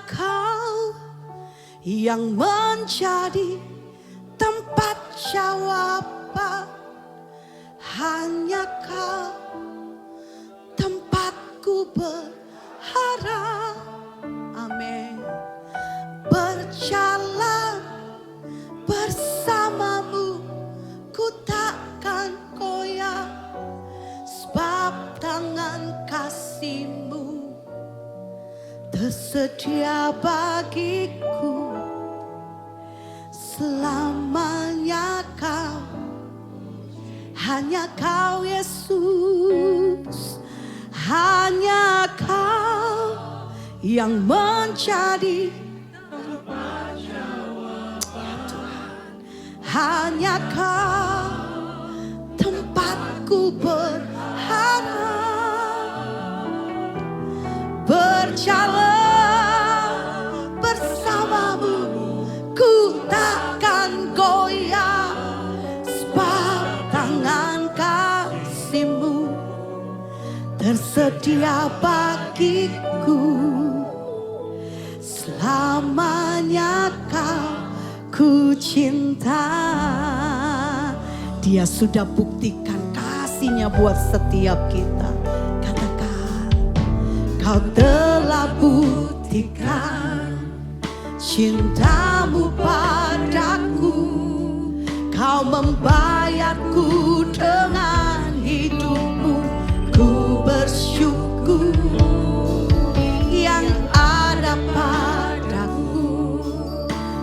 Kau yang menjadi tempat jawaban, hanya Kau tempatku berharap. Amin. Berjalan bersamamu ku takkan goyah, sebab tangan kasih-Mu tersedia bagiku. Selamanya Kau, hanya Kau Yesus, hanya Kau yang menjadi tempat jawaban, hanya Kau tempatku berharap. Berjalan bersamamu ku takkan goyah, sebab tangan kasih-Mu tersedia bagiku. Selamanya Kau ku cinta. Dia sudah buktikan kasih-Nya buat setiap kita. Katakan, Kau telah buktikan cinta-Mu padaku. Kau membayarku dengan hidup-Mu. Ku bersyukur yang ada padaku,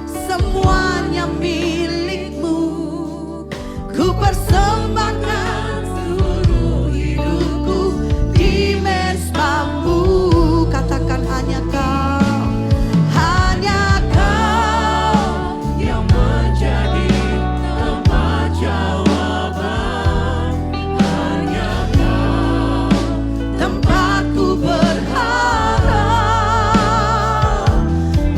semuanya milik-Mu. Ku persembahkan seluruh hidupku di mezbah-Mu. Katakan, hanya Kau, hanya Kau yang menjadi tempat jawaban, hanya Kau tempatku berharap.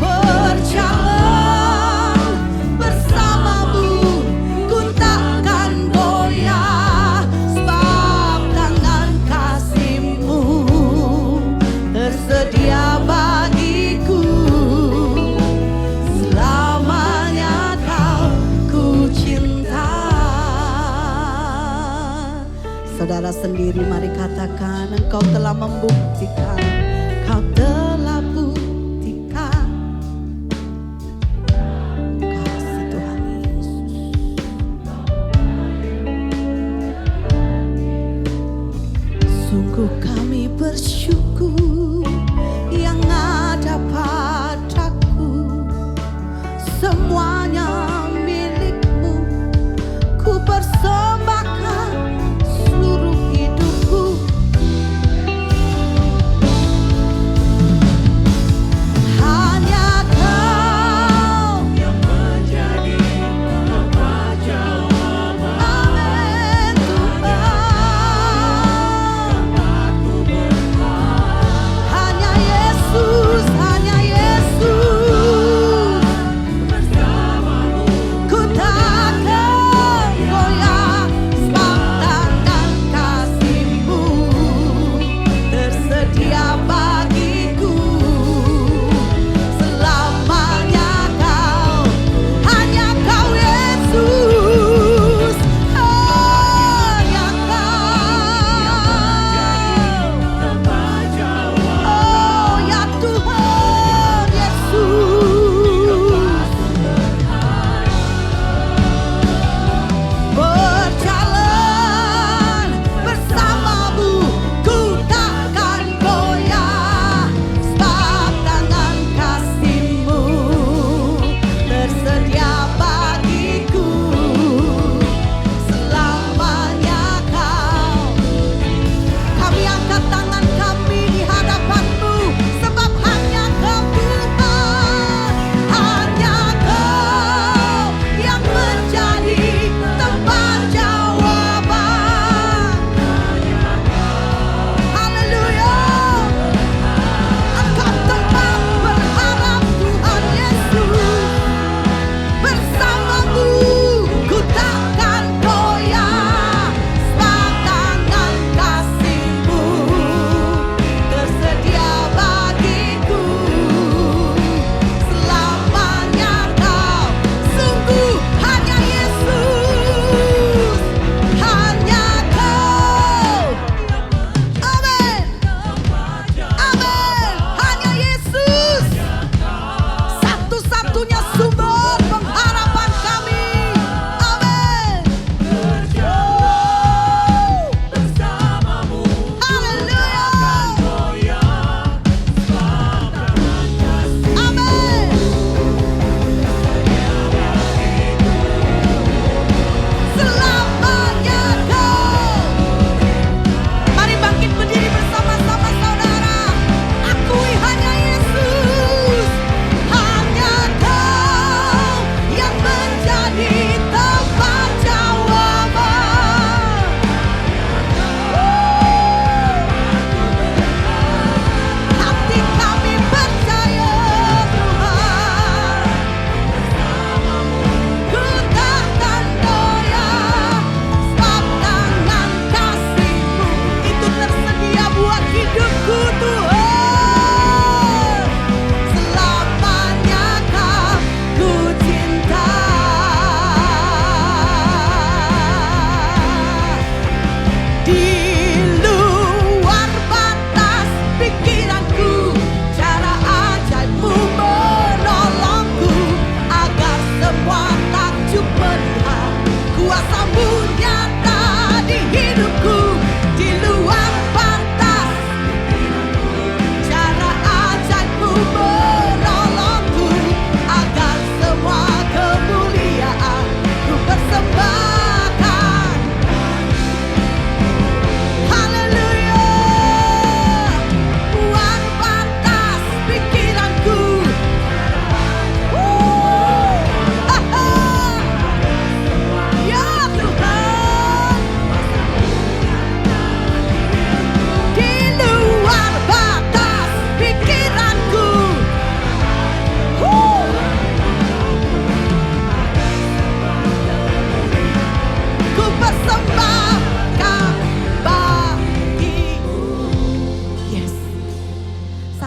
Berjalan bersama-Mu ku takkan goyah, sebab tangan kasih-Mu tersedia bagiku. Selamanya Kau ku cinta. Saudara sendiri mari katakan, Engkau telah membuktikan, Kau telah buktikan kasih Tuhan Yesus. Sungguh kami bersyukur yang ada padaku, semuanya milik-Mu. Ku persembahkan seluruh hidupku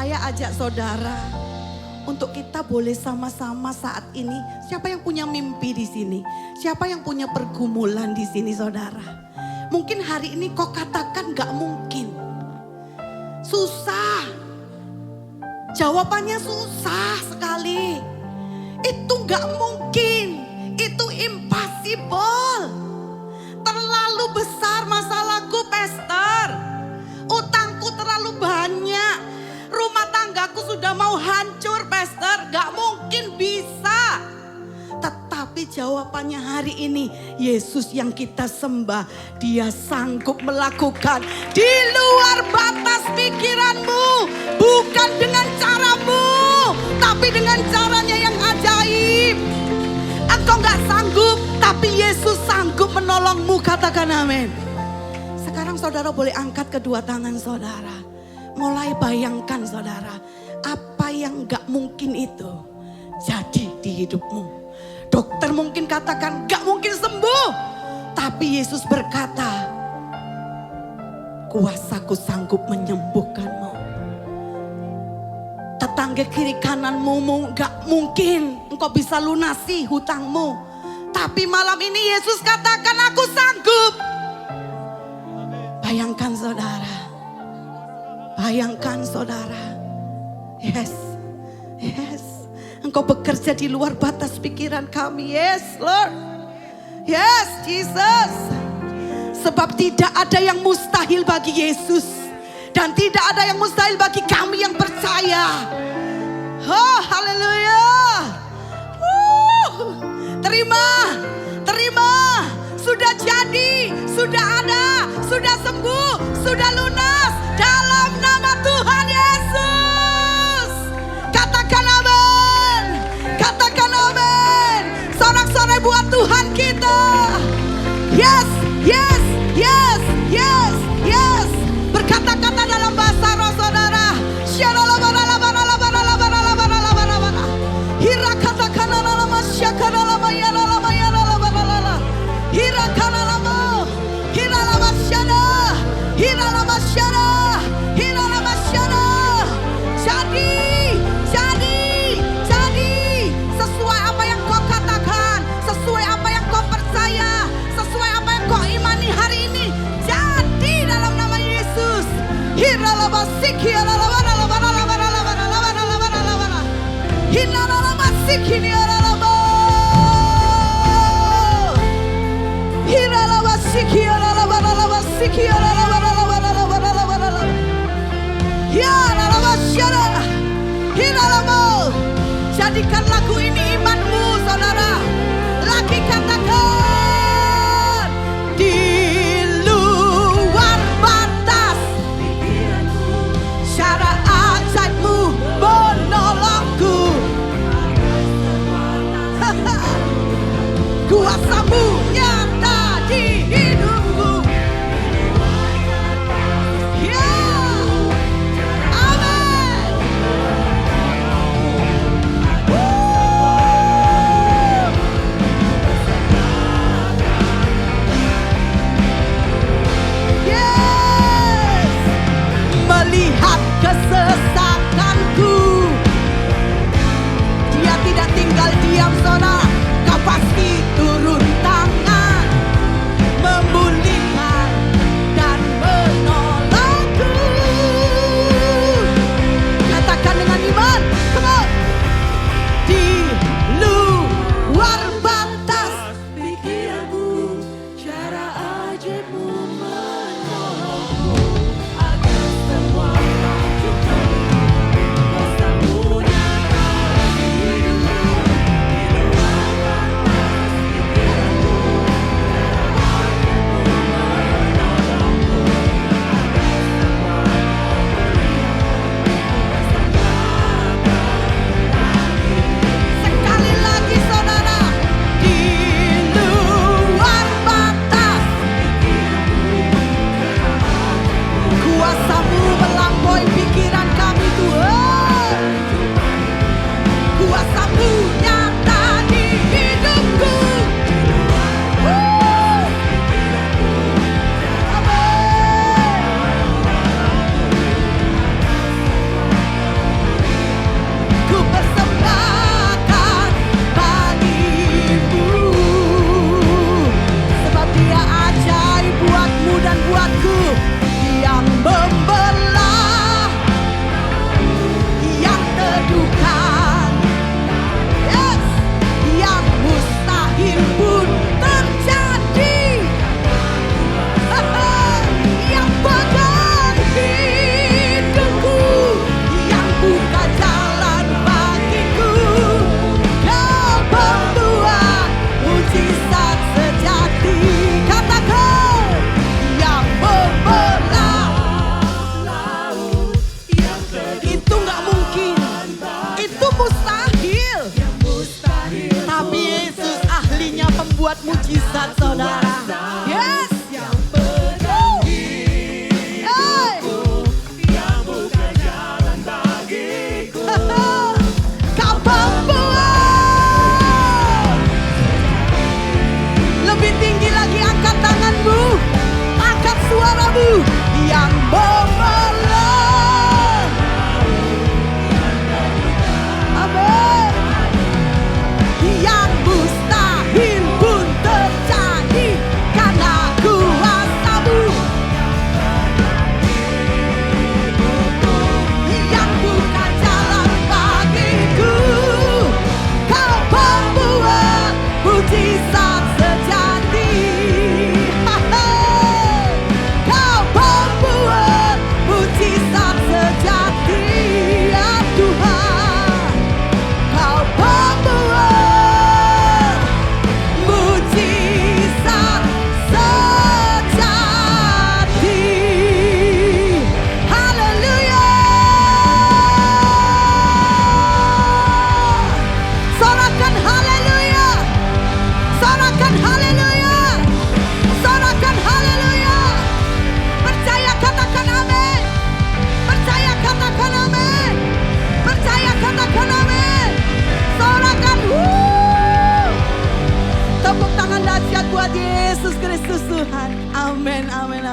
Saya ajak saudara untuk kita boleh sama-sama saat ini. Siapa yang punya mimpi di sini? Siapa yang punya pergumulan di sini, saudara? Mungkin hari ini kau katakan gak mungkin. Susah. Jawabannya susah sekali. Itu gak mungkin. Itu impossible. Terlalu besar masalahku, pastor. Utangku terlalu banyak. Rumah tanggaku sudah mau hancur, pastor. Gak mungkin bisa. Tetapi jawabannya hari ini, Yesus yang kita sembah, Dia sanggup melakukan di luar batas pikiranmu. Bukan dengan caramu, tapi dengan caranya yang ajaib. Engkau gak sanggup, tapi Yesus sanggup menolongmu. Katakan amin. Sekarang saudara boleh angkat kedua tangan saudara. Mulai bayangkan saudara, apa yang gak mungkin itu jadi di hidupmu. Dokter mungkin katakan gak mungkin sembuh, tapi Yesus berkata, kuasaku sanggup menyembuhkanmu. Tetangga kiri kananmu gak mungkin engkau bisa lunasi hutangmu, tapi malam ini Yesus katakan aku sanggup. Bayangkan saudara, bayangkan saudara. Yes, yes. Engkau bekerja di luar batas pikiran kami. Yes Lord. Yes Jesus. Sebab tidak ada yang mustahil bagi Yesus. Dan tidak ada yang mustahil bagi kami yang percaya. Oh haleluya. Terima. Terima. Sudah jadi. Sudah ada. Sudah sembuh. Sudah lunas. Dalam nama Tuhan Yesus. Katakan amin. Katakan amin. Sorak-sorai buat Tuhan kita. Yes, yes, yes, yes, yes. Berkata-kata dalam bahasa roh saudara. Jadi sesuai apa yang kau katakan, sesuai apa yang kau percaya, sesuai apa yang kau imani hari ini, jadi dalam nama Yesus. Jadikan lagu ini imanmu saudara. Lagi katakan, di luar batas cara ajaibmu menolongku.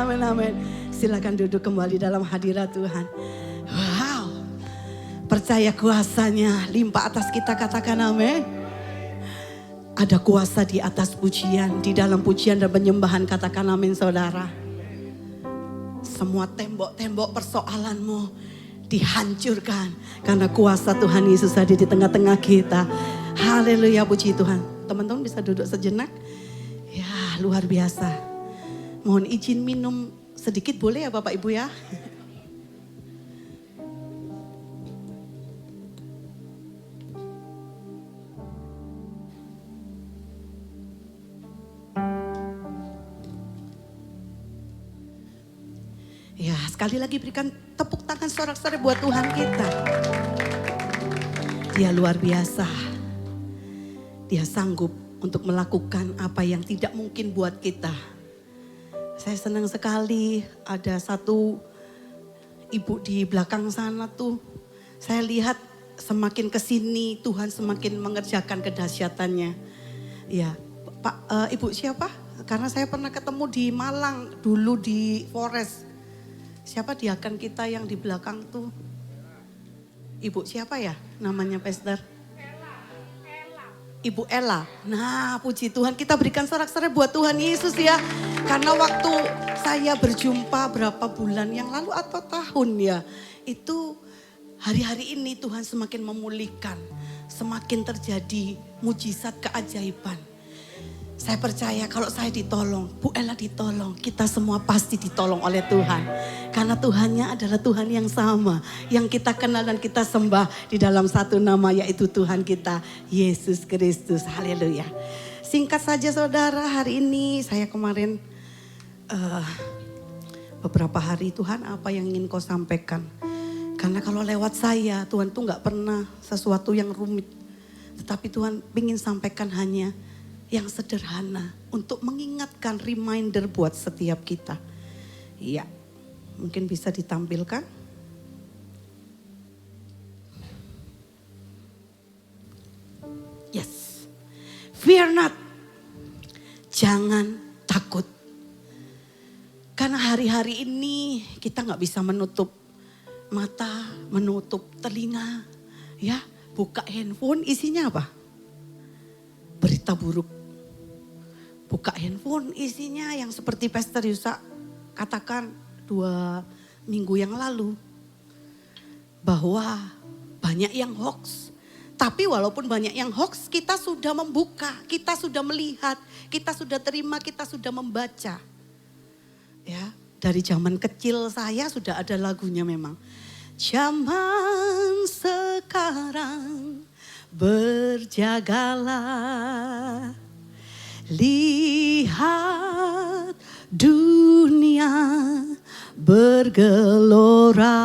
amin, amin. Silakan duduk kembali dalam hadirat Tuhan. Wow, percaya kuasanya limpah atas kita, katakan amin. Ada kuasa di atas pujian, di dalam pujian dan penyembahan, katakan amin saudara. Semua tembok-tembok persoalanmu dihancurkan karena kuasa Tuhan Yesus ada di tengah-tengah kita. Haleluya, puji Tuhan. Teman-teman bisa duduk sejenak. Ya, luar biasa. Mohon izin minum sedikit boleh ya Bapak Ibu ya? Ya, sekali lagi berikan tepuk tangan sorak-sorai buat Tuhan kita. Dia luar biasa. Dia sanggup untuk melakukan apa yang tidak mungkin buat kita. Saya senang sekali ada satu ibu di belakang sana tuh. Saya lihat semakin kesini Tuhan semakin mengerjakan kedahsyatannya. Ya, Pak, Ibu siapa? Karena saya pernah ketemu di Malang dulu di Forest. Siapa diakan kita yang di belakang tuh? Ibu siapa ya namanya Pastor? Ibu Ella. Nah, puji Tuhan, kita berikan sorak-sorai buat Tuhan Yesus ya. Karena waktu saya berjumpa berapa bulan yang lalu atau tahun ya, itu hari-hari ini Tuhan semakin memulihkan, semakin terjadi mujizat keajaiban. Saya percaya kalau saya ditolong, Bu Ella ditolong, kita semua pasti ditolong oleh Tuhan. Karena Tuhannya adalah Tuhan yang sama, yang kita kenal dan kita sembah di dalam satu nama, yaitu Tuhan kita, Yesus Kristus. Haleluya. Singkat saja saudara, hari ini saya kemarin beberapa hari, Tuhan apa yang ingin kau sampaikan. Karena kalau lewat saya, Tuhan tuh gak pernah sesuatu yang rumit. Tetapi Tuhan ingin sampaikan hanya yang sederhana untuk mengingatkan, reminder buat setiap kita. Iya, mungkin bisa ditampilkan. Yes, fear not, jangan takut. Karena hari-hari ini kita gak bisa menutup mata, menutup telinga. Ya, buka handphone isinya apa? Berita buruk. Buka handphone isinya yang seperti Pastor Yusa katakan 2 minggu yang lalu. Bahwa banyak yang hoax. Tapi walaupun banyak yang hoax, kita sudah membuka, kita sudah melihat, kita sudah terima, kita sudah membaca. Ya, dari zaman kecil saya sudah ada lagunya memang. Zaman sekarang berjagalah. Lihat dunia bergelora,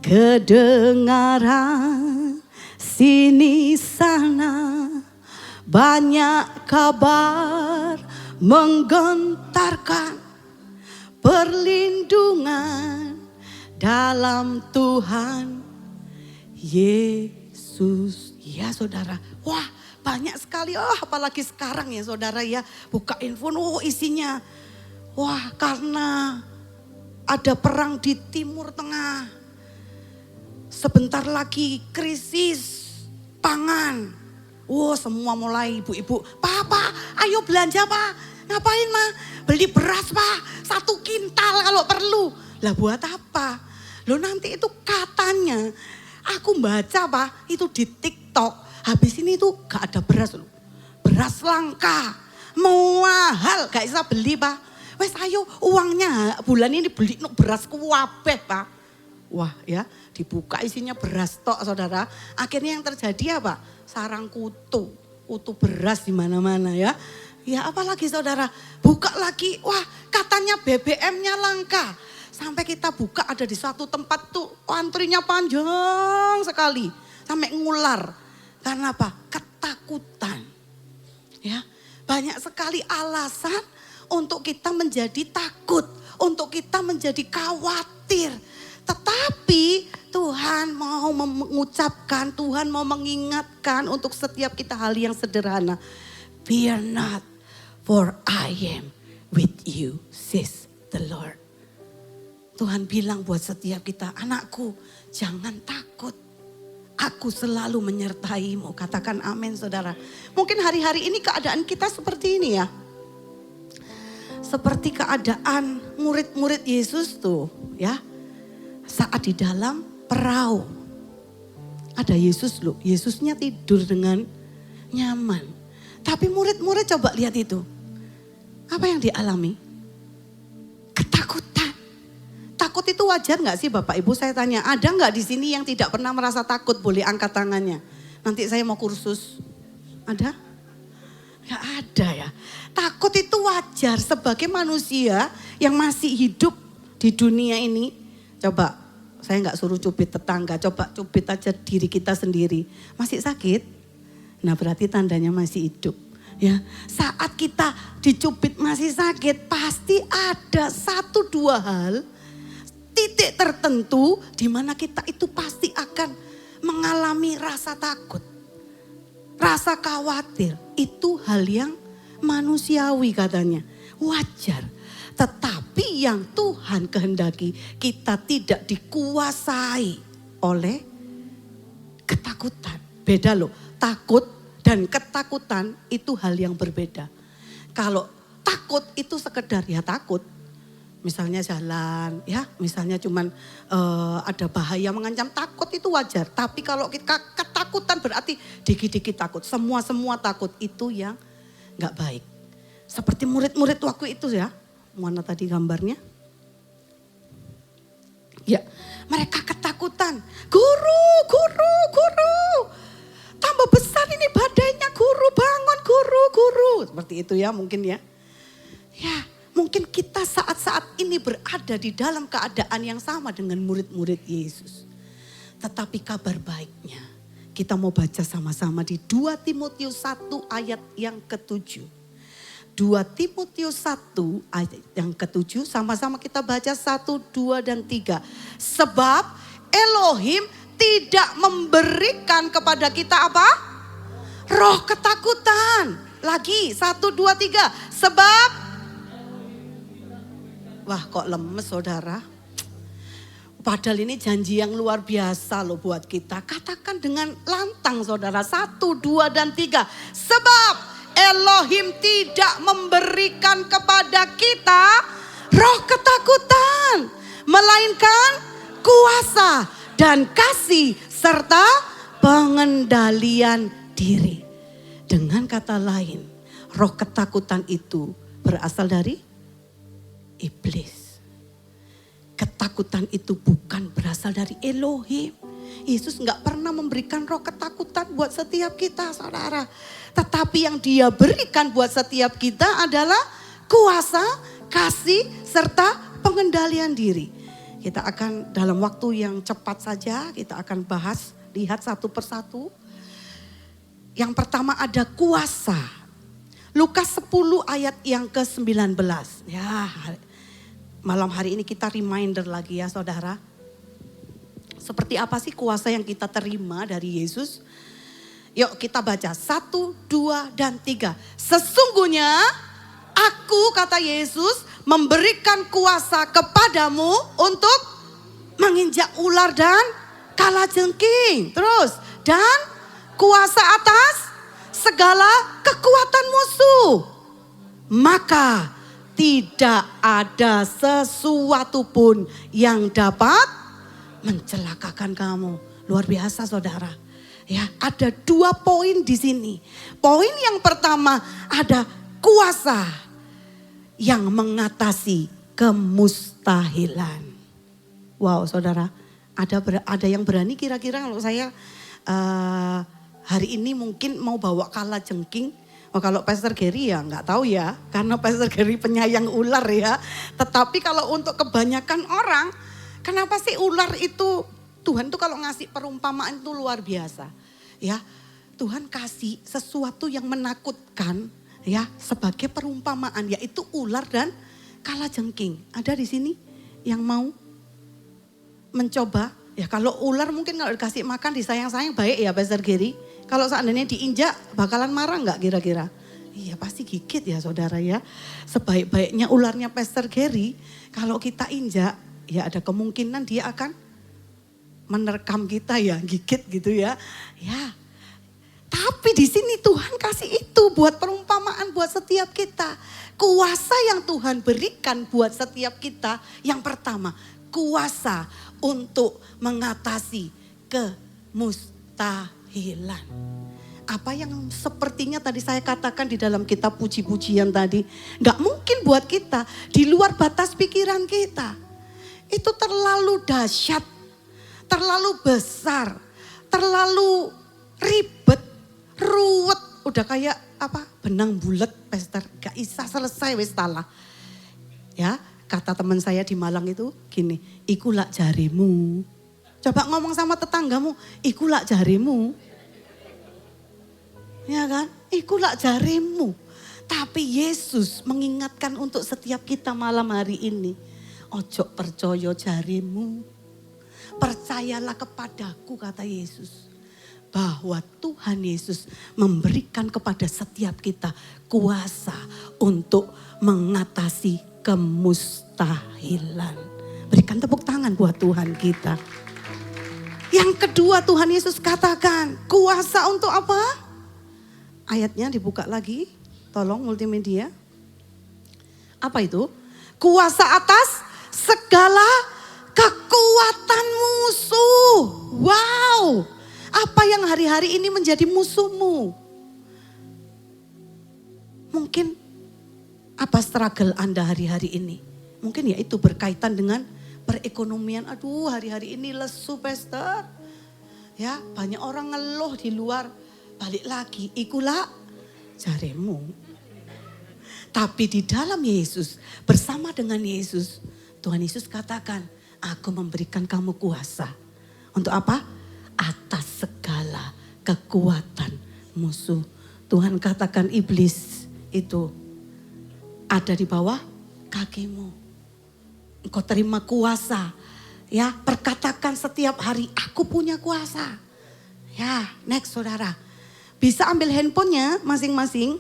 kedengaran sini sana, banyak kabar menggentarkan, perlindungan dalam Tuhan Yesus. Ya saudara, wah banyak sekali, apalagi sekarang ya saudara ya, buka handphone, isinya. Wah, karena ada perang di Timur Tengah. Sebentar lagi krisis pangan. Semua mulai ibu-ibu, Papa ayo belanja Pak. Ngapain Ma? Beli beras Pak, 1 kintal kalau perlu. Lah buat apa? Loh nanti itu katanya, aku baca Pak, itu di TikTok. Habis ini tuh gak ada beras loh. Beras langka, mahal, gak bisa beli Pak. Wes ayo uangnya bulan ini beli beras kuwabeh Pak. Wah ya, dibuka isinya beras tok saudara. Akhirnya yang terjadi apa? Sarang kutu beras di mana-mana ya. Ya apalagi saudara, buka lagi, wah katanya BBM-nya langka. Sampai kita buka ada di suatu tempat tuh antrinya panjang sekali. Sampai ngular. Karena apa? Ketakutan. Ya, banyak sekali alasan untuk kita menjadi takut, untuk kita menjadi khawatir. Tetapi Tuhan mau mengucapkan, Tuhan mau mengingatkan untuk setiap kita hal yang sederhana. Fear not, For I am with you, says the Lord. Tuhan bilang buat setiap kita, anakku jangan takut. Aku selalu menyertaimu. Katakan amin saudara. Mungkin hari-hari ini keadaan kita seperti ini ya. Seperti keadaan murid-murid Yesus tuh ya. Saat di dalam perahu. Ada Yesus loh. Yesusnya tidur dengan nyaman. Tapi murid-murid coba lihat itu. Apa yang dialami? Ketakutan. Takut itu wajar gak sih Bapak Ibu? Saya tanya, ada gak di sini yang tidak pernah merasa takut? Boleh angkat tangannya. Nanti saya mau kursus. Ada? Gak ada ya. Takut itu wajar sebagai manusia yang masih hidup di dunia ini. Coba, saya gak suruh cubit tetangga. Coba cubit aja diri kita sendiri. Masih sakit? Nah berarti tandanya masih hidup. Ya, saat kita dicubit masih sakit, pasti ada 1-2 hal, titik tertentu di mana kita itu pasti akan mengalami rasa takut, rasa khawatir. Itu hal yang manusiawi katanya, wajar. Tetapi yang Tuhan kehendaki, kita tidak dikuasai oleh ketakutan. Beda loh, takut dan ketakutan itu hal yang berbeda. Kalau takut itu sekedar ya takut. Misalnya jalan ya, misalnya cuman ada bahaya mengancam, takut itu wajar. Tapi kalau kita ketakutan berarti dikit-dikit takut. Semua takut, itu yang gak baik. Seperti murid-murid waktu itu ya. Mana tadi gambarnya? Ya, mereka ketakutan. Guru. Tambah besar ini badainya, guru, bangun guru. Seperti itu ya mungkin ya. Ya, mungkin kita saat-saat ini berada di dalam keadaan yang sama dengan murid-murid Yesus. Tetapi kabar baiknya, kita mau baca sama-sama di 2 Timotius 1 ayat yang ke-7. 2 Timotius 1 ayat yang ke-7, sama-sama kita baca 1, 2, dan 3. Sebab Elohim tidak memberikan kepada kita apa? Roh ketakutan. Lagi 1, 2, 3. Sebab, wah kok lemes saudara. Padahal ini janji yang luar biasa loh buat kita. Katakan dengan lantang saudara. 1, 2, dan 3. Sebab Elohim tidak memberikan kepada kita roh ketakutan. Melainkan kuasa dan kasih serta pengendalian diri. Dengan kata lain, roh ketakutan itu berasal dari iblis. Ketakutan itu bukan berasal dari Elohim. Yesus gak pernah memberikan roh ketakutan buat setiap kita saudara. Tetapi yang dia berikan buat setiap kita adalah kuasa, kasih, serta pengendalian diri. Kita akan dalam waktu yang cepat saja kita akan bahas, lihat satu persatu. Yang pertama ada kuasa. Lukas 10 ayat yang ke-19. Ya, malam hari ini kita reminder lagi ya saudara. Seperti apa sih kuasa yang kita terima dari Yesus? Yuk kita baca 1, 2, dan 3. Sesungguhnya aku, kata Yesus, memberikan kuasa kepadamu untuk menginjak ular dan kalajengking. Terus, dan kuasa atas segala kekuatan musuh. Maka tidak ada sesuatu pun yang dapat mencelakakan kamu. Luar biasa saudara. Ya, ada 2 poin di sini. Poin yang pertama ada kuasa yang mengatasi kemustahilan. Wow saudara, ada yang berani kira-kira kalau saya hari ini mungkin mau bawa kalajengking. Oh, kalau Pastor Gary ya nggak tahu ya, karena Pastor Gary penyayang ular ya. Tetapi kalau untuk kebanyakan orang, kenapa sih ular itu, Tuhan tuh kalau ngasih perumpamaan itu luar biasa. Ya, Tuhan kasih sesuatu yang menakutkan ya sebagai perumpamaan, yaitu ular dan kalajengking. Ada di sini yang mau mencoba? Ya kalau ular mungkin kalau dikasih makan disayang-sayang baik ya Pastor Gary. Kalau seandainya diinjak bakalan marah nggak kira-kira? Iya pasti menggigit ya saudara ya. Sebaik-baiknya ularnya Pastor Gary, kalau kita injak ya ada kemungkinan dia akan menerkam kita ya, gigit gitu ya. Ya. Tapi di sini Tuhan kasih itu buat perumpamaan buat setiap kita. Kuasa yang Tuhan berikan buat setiap kita, yang pertama, kuasa untuk mengatasi kemustahilan. Apa yang sepertinya tadi saya katakan di dalam kitab puji-pujian tadi, gak mungkin buat kita, di luar batas pikiran kita. Itu terlalu dahsyat, terlalu besar, terlalu ribet, ruwet, udah kayak benang bulat Pastor, gak bisa selesai wis talah. Ya, kata teman saya di Malang itu gini, iku lak jarimu. Coba ngomong sama tetanggamu, iku lak jarimu. Ya kan, iku lak jarimu. Tapi Yesus mengingatkan untuk setiap kita malam hari ini, ojo percaya jarimu, percayalah kepadaku kata Yesus. Bahwa Tuhan Yesus memberikan kepada setiap kita kuasa untuk mengatasi kemustahilan. Berikan tepuk tangan buat Tuhan kita. Yang kedua Tuhan Yesus katakan, kuasa untuk apa? Ayatnya dibuka lagi, tolong multimedia. Apa itu? Kuasa atas segala kekuatan musuh. Wow! Apa yang hari-hari ini menjadi musuhmu? Mungkin apa struggle Anda hari-hari ini? Mungkin ya itu berkaitan dengan perekonomian. Aduh, hari-hari ini lesu Pastor. Ya, banyak orang ngeluh di luar. Balik lagi, ikulah jarimu. Tapi di dalam Yesus, bersama dengan Yesus, Tuhan Yesus katakan, aku memberikan kamu kuasa. Untuk apa? Atas segala kekuatan musuh. Tuhan katakan iblis itu ada di bawah kakimu. Engkau terima kuasa. Ya, perkatakan setiap hari, aku punya kuasa. Ya, next saudara. Bisa ambil handphonenya masing-masing.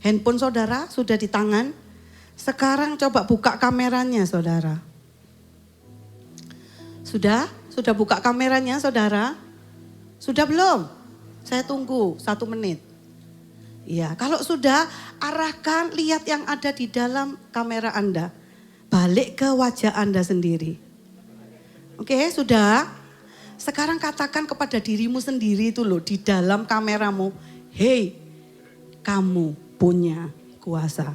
Handphone saudara sudah di tangan. Sekarang coba buka kameranya saudara. Sudah? Sudah buka kameranya saudara? Sudah belum? Saya tunggu 1 menit. Ya, kalau sudah arahkan lihat yang ada di dalam kamera Anda. Balik ke wajah Anda sendiri. Oke, sudah? Sekarang katakan kepada dirimu sendiri itu loh di dalam kameramu. Hei, kamu punya kuasa.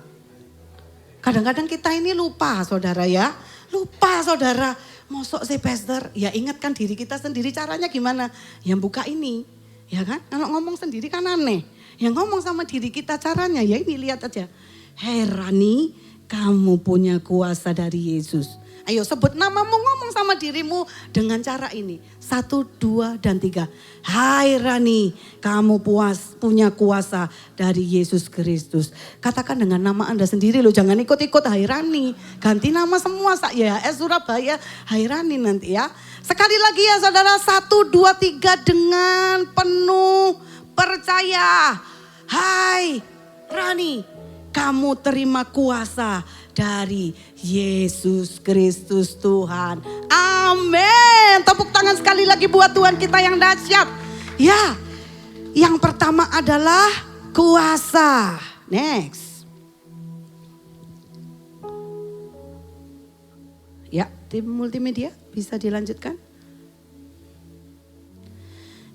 Kadang-kadang kita ini lupa saudara ya. Lupa saudara. Mosok sih Pastor, ya ingatkan diri kita sendiri caranya gimana. Yang buka ini, ya kan? Kalau ngomong sendiri kan aneh. Yang ngomong sama diri kita caranya, ya ini lihat aja. Hei Rani, kamu punya kuasa dari Yesus. Ayo sebut namamu, ngomong sama dirimu dengan cara ini. 1, 2, dan 3. Hai Rani, kamu punya kuasa dari Yesus Kristus. Katakan dengan nama Anda sendiri loh, jangan ikut-ikut Hai Rani. Ganti nama semua ya, Surabaya Hai Rani nanti ya. Sekali lagi ya saudara, 1, 2, 3 dengan penuh percaya. Hai Rani, kamu terima kuasa dari Yesus Kristus Tuhan. Amin. Tepuk tangan sekali lagi buat Tuhan kita yang dahsyat. Ya, yang pertama adalah kuasa. Next. Ya, tim multimedia bisa dilanjutkan.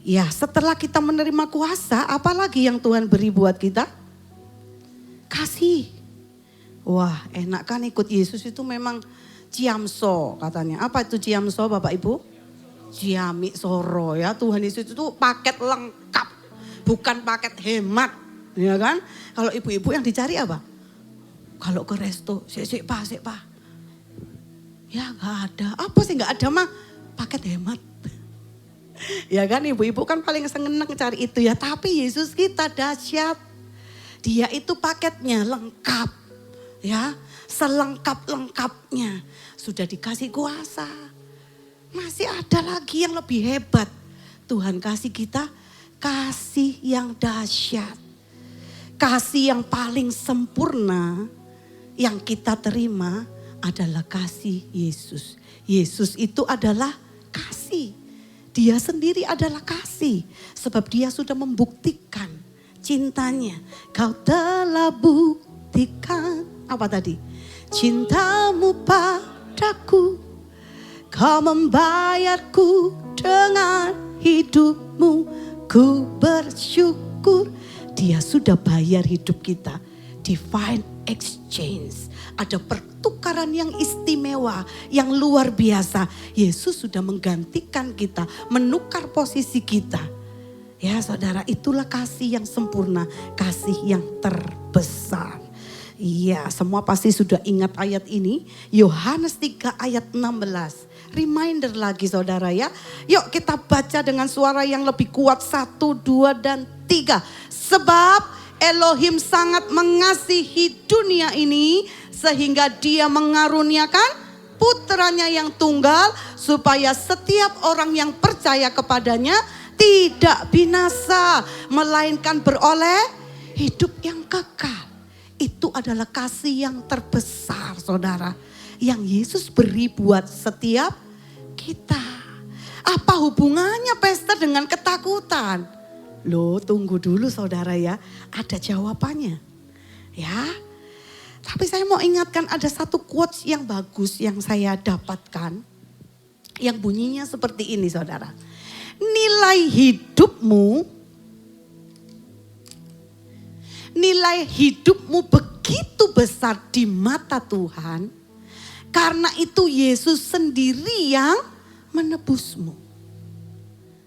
Ya, setelah kita menerima kuasa, apalagi yang Tuhan beri buat kita? Kasih. Wah, enak kan ikut Yesus itu memang ciamso katanya. Apa itu ciamso Bapak Ibu? Ciamik soro ya. Tuhan Yesus itu paket lengkap. Bukan paket hemat. Ya kan? Kalau ibu-ibu yang dicari apa? Kalau ke resto, sik pak. Ya gak ada. Apa sih gak ada mah? Paket hemat. Ya kan ibu-ibu kan paling seneng cari itu ya. Tapi Yesus kita dahsyat. Dia itu paketnya lengkap. Ya, selengkap-lengkapnya sudah dikasih kuasa. Masih ada lagi yang lebih hebat. Tuhan kasih kita kasih yang dahsyat. kasih yang paling sempurna yang kita terima adalah kasih Yesus. Yesus itu adalah kasih. Dia sendiri adalah kasih. Sebab dia sudah membuktikan cintanya. Kau telah buktikan. Apa tadi? Cintamu padaku. Kau membayarku dengan hidupmu. Ku bersyukur. Dia sudah bayar hidup kita. Divine exchange. Ada pertukaran yang istimewa, yang luar biasa. Yesus sudah menggantikan kita, menukar posisi kita. Ya saudara, itulah kasih yang sempurna, kasih yang terbesar. Iya, semua pasti sudah ingat ayat ini. Yohanes 3 ayat 16. Reminder lagi saudara ya. Yuk kita baca dengan suara yang lebih kuat. 1, 2, dan 3. Sebab Elohim sangat mengasihi dunia ini sehingga dia mengaruniakan putranya yang tunggal supaya setiap orang yang percaya kepadanya tidak binasa melainkan beroleh hidup yang kekal. Itu adalah kasih yang terbesar saudara yang Yesus beri buat setiap kita. Apa hubungannya pesta dengan ketakutan? Loh, tunggu dulu saudara ya, ada jawabannya. Ya, tapi saya mau ingatkan ada satu quotes yang bagus yang saya dapatkan. Yang bunyinya seperti ini saudara. Nilai hidupmu begitu besar di mata Tuhan. Karena itu Yesus sendiri yang menebusmu.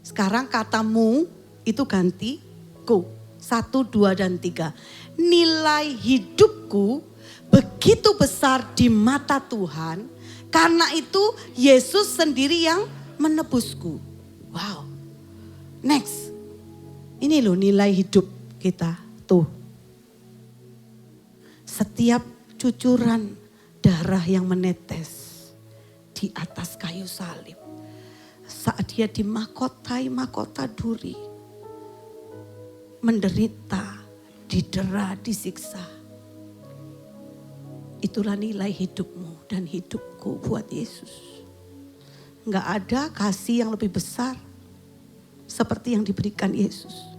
Sekarang katamu itu ganti ku. 1, 2, dan 3. Nilai hidupku begitu besar di mata Tuhan. Karena itu Yesus sendiri yang menebusku. Wow. Next. Ini loh nilai hidup kita. Tuh. Setiap cucuran darah yang menetes di atas kayu salib. Saat dia dimahkotai mahkota duri. Menderita, didera, disiksa. Itulah nilai hidupmu dan hidupku buat Yesus. Enggak ada kasih yang lebih besar seperti yang diberikan Yesus.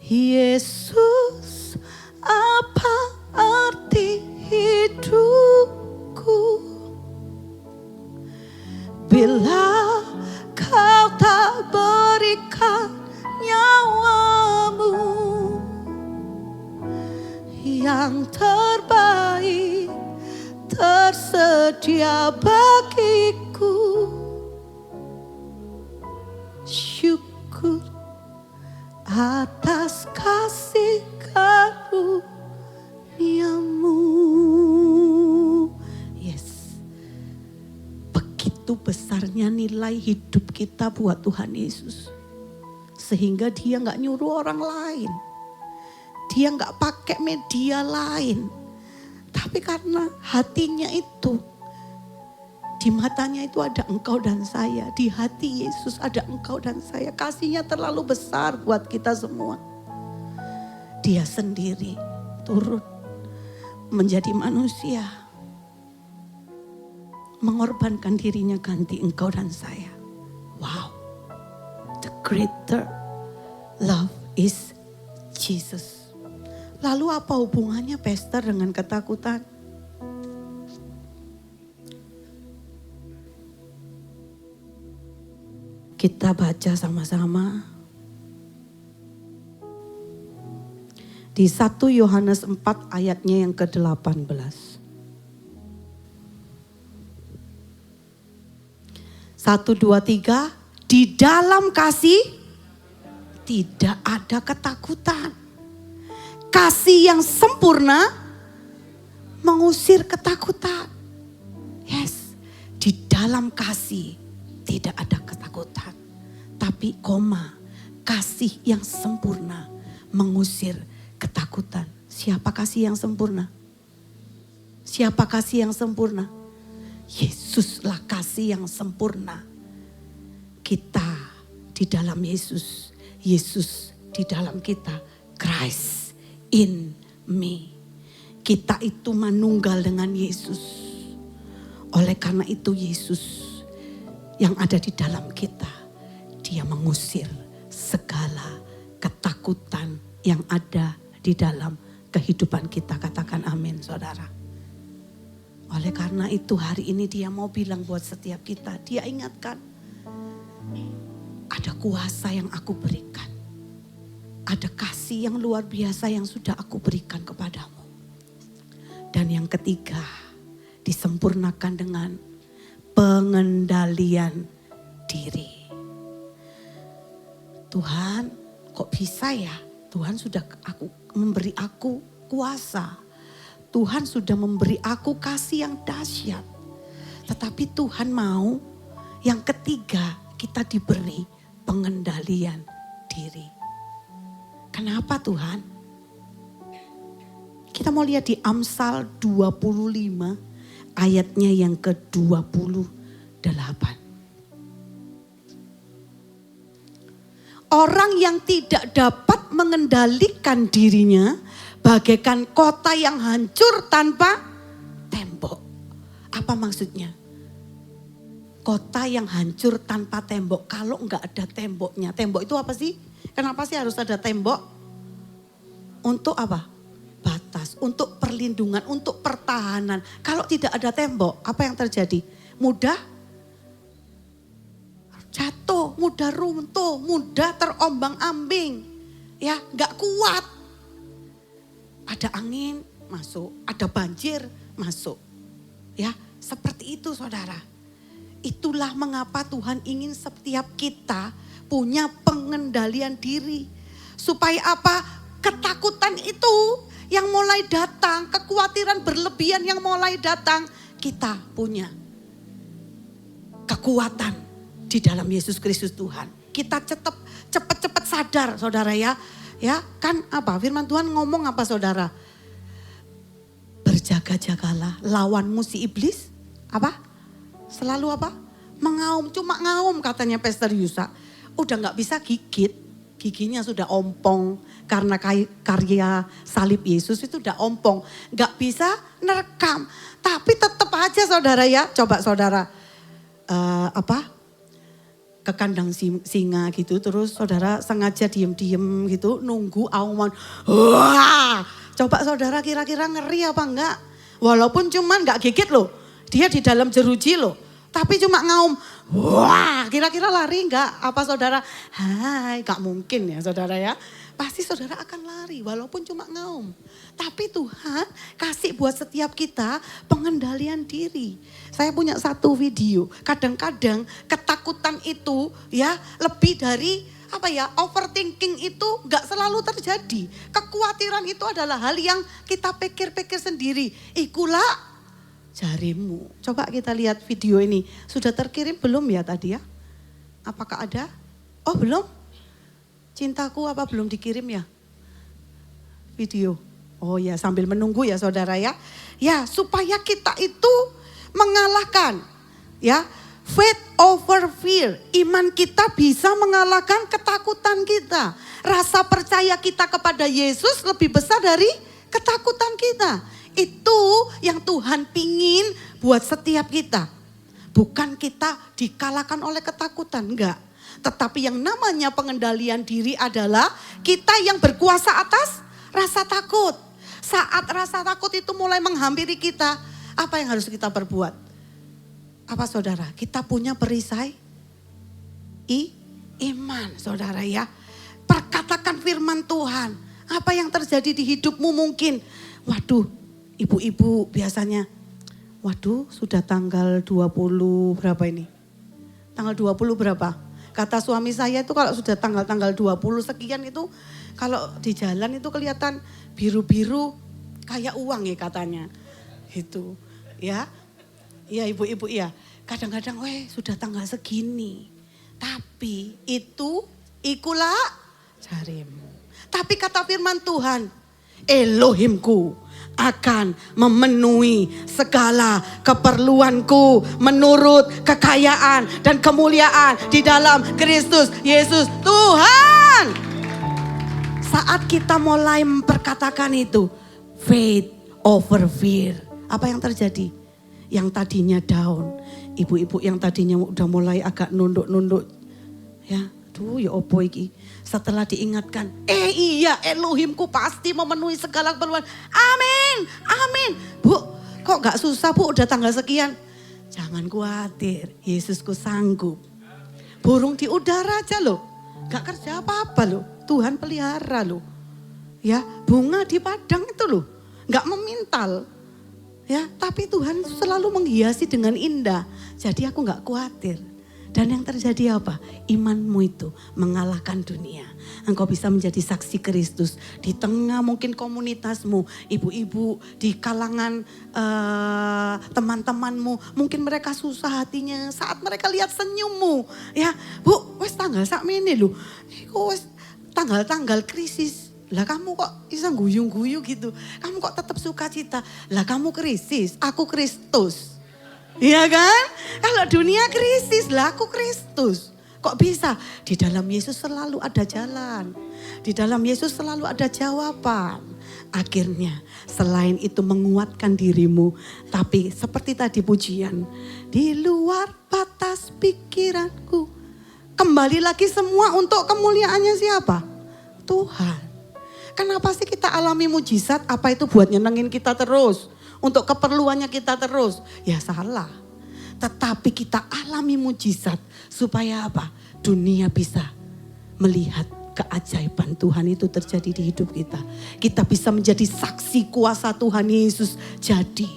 Yesus, apa arti hidupku bila kau tak berikan nyawamu yang terbaik tersedia bagiku. Syukur atas kasih karuniamu. Yes. Begitu besarnya nilai hidup kita buat Tuhan Yesus. Sehingga dia gak nyuruh orang lain. Dia gak pakai media lain. Tapi karena hatinya itu. Di matanya itu ada engkau dan saya. Di hati Yesus ada engkau dan saya. Kasihnya terlalu besar buat kita semua. Dia sendiri turut menjadi manusia. Mengorbankan dirinya ganti engkau dan saya. Wow. The greater love is Jesus. Lalu apa hubungannya Pastor dengan ketakutan? Kita baca sama-sama. Di 1 Yohanes 4 ayatnya yang ke-18. 1, 2, 3. Di dalam kasih tidak ada ketakutan. Kasih yang sempurna mengusir ketakutan. Yes, di dalam kasih tidak ada ketakutan. Tapi kasih yang sempurna mengusir ketakutan. Siapa kasih yang sempurna? Siapa kasih yang sempurna? Yesuslah kasih yang sempurna. Kita di dalam Yesus, Yesus di di dalam kita. Christ in me. Kita itu manunggal dengan Yesus. Oleh karena itu Yesus yang ada di dalam kita, dia mengusir segala ketakutan yang ada di dalam kehidupan kita. Katakan amin saudara. Oleh karena itu hari ini dia mau bilang buat setiap kita, dia ingatkan, ada kuasa yang aku berikan. Ada kasih yang luar biasa yang sudah aku berikan kepadamu. Dan yang ketiga, disempurnakan dengan pengendalian diri. Tuhan, kok bisa ya? Tuhan sudah memberi aku kuasa. Tuhan sudah memberi aku kasih yang dahsyat. Tetapi Tuhan mau yang ketiga, kita diberi pengendalian diri. Kenapa Tuhan? Kita mau lihat di Amsal 25 ayatnya yang ke-28. Orang yang tidak dapat mengendalikan dirinya bagaikan kota yang hancur tanpa tembok. Apa maksudnya? Kota yang hancur tanpa tembok. Kalau enggak ada temboknya. Tembok itu apa sih? Kenapa sih harus ada tembok? Untuk apa? Batas, untuk perlindungan, untuk pertahanan. Kalau tidak ada tembok, apa yang terjadi? Mudah jatuh, mudah runtuh, mudah terombang-ambing. Ya, enggak kuat. Ada angin masuk, ada banjir masuk. Ya, seperti itu saudara. Itulah mengapa Tuhan ingin setiap kita punya pengendalian diri. Supaya apa? Ketakutan itu yang mulai datang, kekhawatiran berlebihan yang mulai datang, kita punya kekuatan di dalam Yesus Kristus Tuhan. Kita cepat-cepat sadar saudara ya. Ya kan apa? Firman Tuhan ngomong apa saudara? Berjaga-jagalah, lawanmu si iblis. Apa? Selalu apa? Mengaum, cuma ngaum katanya Pastor Yusa. Udah gak bisa gigit, giginya sudah ompong. Karena karya salib Yesus itu udah ompong. Gak bisa nerekam. Tapi tetap aja saudara ya, coba saudara ke kandang singa gitu. Terus saudara sengaja diem-diem gitu nunggu auman. Wah, coba saudara kira-kira ngeri apa enggak? Walaupun cuman gak gigit loh, dia di dalam jeruji loh. Tapi cuma ngaum, wah kira-kira lari enggak? Apa saudara? Hai, gak mungkin ya saudara ya. Pasti saudara akan lari walaupun cuma ngaum. Tapi Tuhan kasih buat setiap kita pengendalian diri. Saya punya satu video. Kadang-kadang ketakutan itu ya lebih dari overthinking itu gak selalu terjadi. Kekhawatiran itu adalah hal yang kita pikir-pikir sendiri. Ikulah jarimu. Coba kita lihat video ini. Sudah terkirim belum ya tadi ya? Apakah ada? Oh belum? Cintaku apa belum dikirim ya? Video. Oh ya sambil menunggu ya saudara ya. Ya supaya kita itu mengalahkan ya. Faith over fear. Iman kita bisa mengalahkan ketakutan kita. Rasa percaya kita kepada Yesus lebih besar dari ketakutan kita. Itu yang Tuhan pingin buat setiap kita. Bukan kita dikalahkan oleh ketakutan, enggak. Tetapi yang namanya pengendalian diri adalah kita yang berkuasa atas rasa takut. Saat rasa takut itu mulai menghampiri kita, apa yang harus kita perbuat? Apa saudara? Kita punya perisai iman saudara ya. Perkatakan firman Tuhan. Apa yang terjadi di hidupmu mungkin? Waduh, ibu-ibu biasanya, waduh sudah tanggal 20 berapa ini? Tanggal 20 berapa? Kata suami saya itu kalau sudah tanggal 20 sekian itu kalau di jalan itu kelihatan biru-biru kayak uang ya katanya. Itu ya. Iya ibu-ibu ya. Kadang-kadang sudah tanggal segini. Tapi itu ikulah jarimu. Tapi kata firman Tuhan, Elohimku akan memenuhi segala keperluanku menurut kekayaan dan kemuliaan di dalam Kristus Yesus Tuhan. Saat kita mulai memperkatakan itu, faith over fear. Apa yang terjadi? Yang tadinya down, ibu-ibu yang tadinya udah mulai agak nunduk-nunduk. Ya, aduh ya opo iki. Setelah diingatkan, iya Elohimku pasti memenuhi segala keperluan. Amin, amin. Bu, kok gak susah bu, udah tanggal sekian. Jangan khawatir, Yesusku sanggup. Burung di udara aja loh, gak kerja apa-apa loh. Tuhan pelihara loh. Ya, bunga di padang itu loh, gak memintal. Ya, tapi Tuhan selalu menghiasi dengan indah. Jadi aku gak khawatir. Dan yang terjadi apa? Imanmu itu mengalahkan dunia. Engkau bisa menjadi saksi Kristus di tengah mungkin komunitasmu, ibu-ibu di kalangan teman-temanmu. Mungkin mereka susah hatinya saat mereka lihat senyummu. Ya, Bu, wes tanggal sakmene lho. Iku wes tanggal-tanggal krisis. Lah kamu kok bisa guyu-guyu gitu? Kamu kok tetap sukacita? Lah kamu krisis, aku Kristus. Iya kan? Kalau dunia krisis, lah aku Kristus. Kok bisa? Di dalam Yesus selalu ada jalan. Di dalam Yesus selalu ada jawaban. Akhirnya selain itu menguatkan dirimu. Tapi seperti tadi pujian. Di luar batas pikiranku. Kembali lagi semua untuk kemuliaannya siapa? Tuhan. Kenapa sih kita alami mujizat? Apa itu buat nyenengin kita terus? Untuk keperluannya kita terus. Ya salah. Tetapi kita alami mujizat. Supaya apa? Dunia bisa melihat keajaiban Tuhan itu terjadi di hidup kita. Kita bisa menjadi saksi kuasa Tuhan Yesus jadi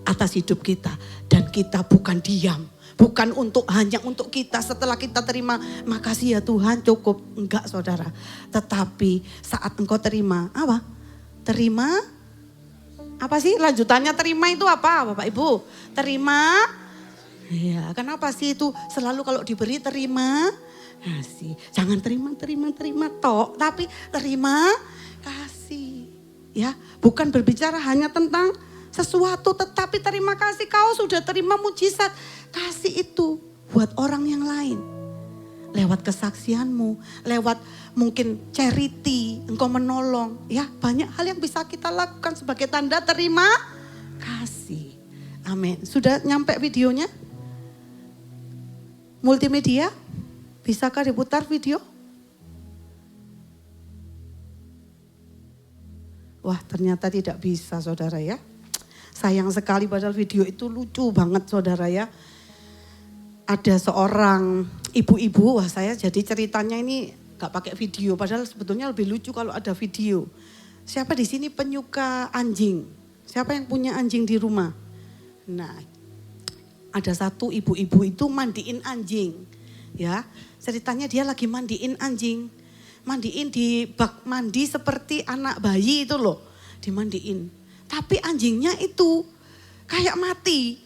atas hidup kita. Dan kita bukan diam. Bukan hanya untuk kita setelah kita terima. Makasih ya Tuhan cukup. Enggak saudara. Tetapi saat engkau terima. Apa? Terima. Apa sih lanjutannya terima itu apa Bapak Ibu? Terima. Ya, kenapa sih itu selalu kalau diberi terima kasih. Jangan terima tok, tapi terima kasih. Ya, bukan berbicara hanya tentang sesuatu tetapi terima kasih kau sudah terima mujizat. Kasih itu buat orang yang lain. Lewat kesaksianmu, lewat mungkin charity, engkau menolong. Ya, banyak hal yang bisa kita lakukan sebagai tanda terima kasih. Amin. Sudah nyampe videonya? Multimedia? Bisakah diputar video? Wah, ternyata tidak bisa saudara ya. Sayang sekali padahal video itu lucu banget saudara ya. Ada seorang ibu-ibu, wah saya jadi ceritanya ini gak pakai video. Padahal sebetulnya lebih lucu kalau ada video. Siapa di sini penyuka anjing? Siapa yang punya anjing di rumah? Nah, ada satu ibu-ibu itu mandiin anjing. Ya, ceritanya dia lagi mandiin anjing. Mandiin di bak mandi seperti anak bayi itu loh. Dimandiin. Tapi anjingnya itu kayak mati.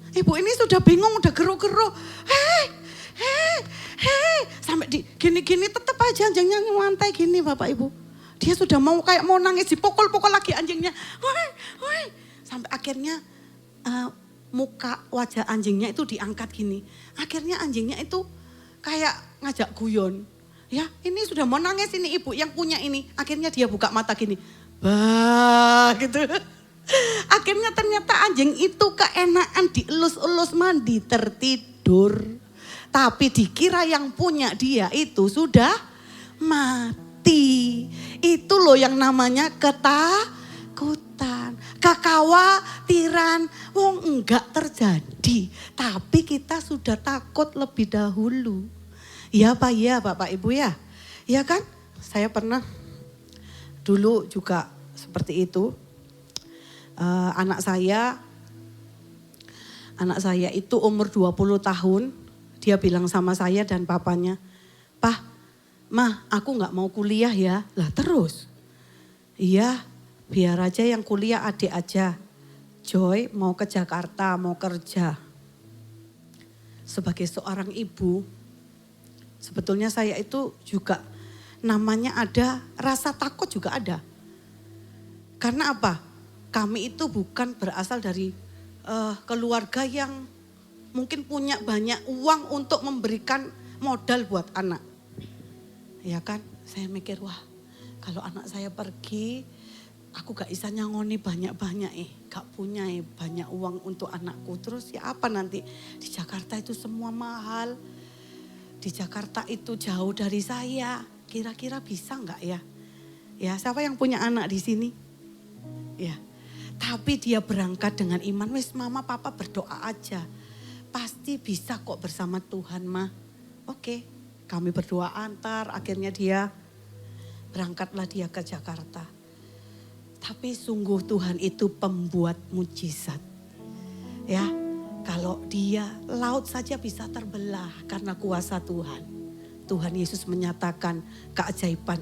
Ibu ini sudah bingung, udah geruk-geruk. Hei. Sampai gini-gini tetap aja anjingnya ngelantai gini Bapak Ibu. Dia sudah mau nangis, dipukul-pukul lagi anjingnya. Woi. Sampai akhirnya muka wajah anjingnya itu diangkat gini. Akhirnya anjingnya itu kayak ngajak guyon. Ya ini sudah mau nangis ini ibu yang punya ini. Akhirnya dia buka mata gini. Bah gitu. Akhirnya ternyata anjing itu keenakan dielus-elus mandi tertidur. Tapi dikira yang punya dia itu sudah mati. Itu loh yang namanya ketakutan. Kekhawatiran. Wong enggak terjadi. Tapi kita sudah takut lebih dahulu. Ya Pak ya Bapak Ibu ya. Ya kan saya pernah dulu juga seperti itu. Anak saya itu umur 20 tahun, dia bilang sama saya dan papanya, "Pah, Mah, aku gak mau kuliah ya." Lah terus? Iya, biar aja yang kuliah adik aja. Joy mau ke Jakarta, mau kerja. Sebagai seorang ibu, sebetulnya saya itu juga namanya ada, rasa takut juga ada. Karena apa? Kami itu bukan berasal dari keluarga yang mungkin punya banyak uang untuk memberikan modal buat anak. Ya kan, saya mikir wah kalau anak saya pergi, aku gak bisa nyangoni banyak-banyak gak punya banyak uang untuk anakku. Terus ya apa nanti, di Jakarta itu semua mahal, di Jakarta itu jauh dari saya, kira-kira bisa gak ya? Ya siapa yang punya anak di sini? Ya, tapi dia berangkat dengan iman, wis mama papa berdoa aja. Pasti bisa kok bersama Tuhan mah. Oke, kami berdoa antar, akhirnya berangkatlah dia ke Jakarta. Tapi sungguh Tuhan itu pembuat mujizat. Ya, kalau dia laut saja bisa terbelah karena kuasa Tuhan. Tuhan Yesus menyatakan keajaiban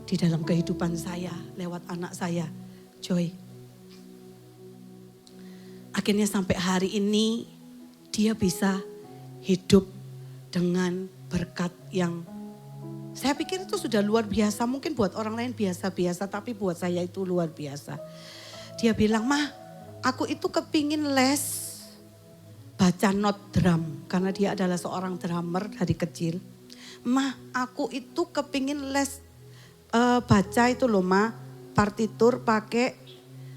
di dalam kehidupan saya lewat anak saya, Joy. Akhirnya sampai hari ini dia bisa hidup dengan berkat yang saya pikir itu sudah luar biasa. Mungkin buat orang lain biasa-biasa, tapi buat saya itu luar biasa. Dia bilang, "Mah, aku itu kepingin les baca not drum." Karena dia adalah seorang drummer dari kecil. "Mah, aku itu kepingin les baca itu loh mah, partitur pakai